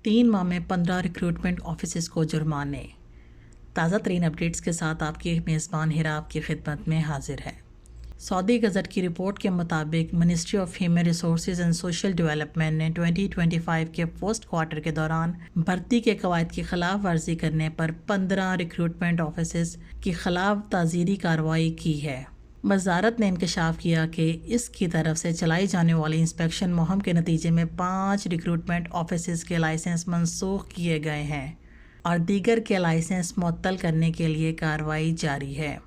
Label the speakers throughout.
Speaker 1: 3 ماہ میں 15 recruitment offices کو جرمانے۔ تازہ ترین اپڈیٹس کے ساتھ آپ کی میزبان ہیرا آپ کی خدمت میں حاضر ہے۔ سعودی گزٹ کی رپورٹ کے مطابق ministry of human resources and social development نے 2025 کے فرسٹ کوارٹر کے دوران بھرتی کے قواعد کی خلاف ورزی کرنے پر 15 ریکروٹمنٹ آفیسز کی خلاف تعزیری کارروائی کی ہے۔ وزارت نے انکشاف کیا کہ اس کی طرف سے چلائی جانے والی انسپیکشن مہم کے نتیجے میں 5 ریکروٹمنٹ آفیسز کے لائسنس منسوخ کیے گئے ہیں اور دیگر کے لائسنس معطل کرنے کے لیے کارروائی جاری ہے۔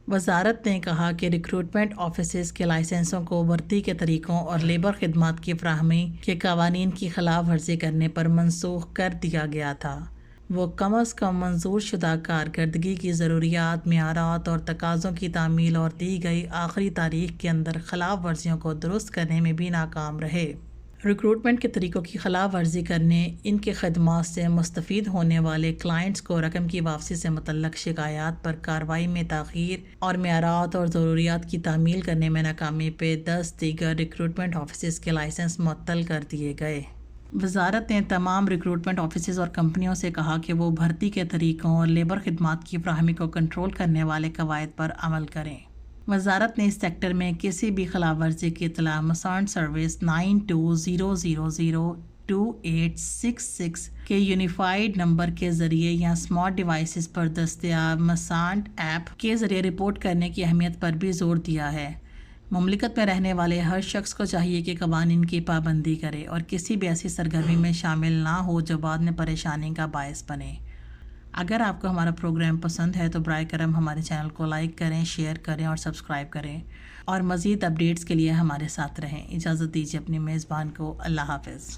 Speaker 1: وزارت نے کہا کہ ریکروٹمنٹ آفیسز کے لائسنسوں کو بھرتی کے طریقوں اور لیبر خدمات کی فراہمی کے قوانین کی خلاف ورزی کرنے پر منسوخ کر دیا گیا تھا۔ وہ کم از کم منظور شدہ کارکردگی کی ضروریات، معیارات اور تقاضوں کی تعمیل اور دی گئی آخری تاریخ کے اندر خلاف ورزیوں کو درست کرنے میں بھی ناکام رہے۔ ریکروٹمنٹ کے طریقوں کی خلاف ورزی کرنے، ان کے خدمات سے مستفید ہونے والے کلائنٹس کو رقم کی واپسی سے متعلق شکایات پر کارروائی میں تاخیر اور معیارات اور ضروریات کی تعمیل کرنے میں ناکامی پہ 10 دیگر ریکروٹمنٹ آفیسز کے لائسنس معطل کر دیے گئے۔ وزارت نے تمام ریکروٹمنٹ آفیسز اور کمپنیوں سے کہا کہ وہ بھرتی کے طریقوں اور لیبر خدمات کی فراہمی کو کنٹرول کرنے والے قواعد پر عمل کریں۔ وزارت نے اس سیکٹر میں کسی بھی خلاف ورزی کی اطلاع مسانٹ سروس 9200028866 کے یونیفائیڈ نمبر کے ذریعے یا اسمارٹ ڈیوائسز پر دستیاب مسانٹ ایپ کے ذریعے رپورٹ کرنے کی اہمیت پر بھی زور دیا ہے۔ مملکت میں رہنے والے ہر شخص کو چاہیے کہ قوانین کی پابندی کرے اور کسی بھی ایسی سرگرمی میں شامل نہ ہو جو بعد میں پریشانی کا باعث بنے۔ اگر آپ کو ہمارا پروگرام پسند ہے تو برائے کرم ہمارے چینل کو لائک کریں، شیئر کریں اور سبسکرائب کریں اور مزید اپڈیٹس کے لیے ہمارے ساتھ رہیں۔ اجازت دیجیے اپنی میزبان کو۔ اللہ حافظ۔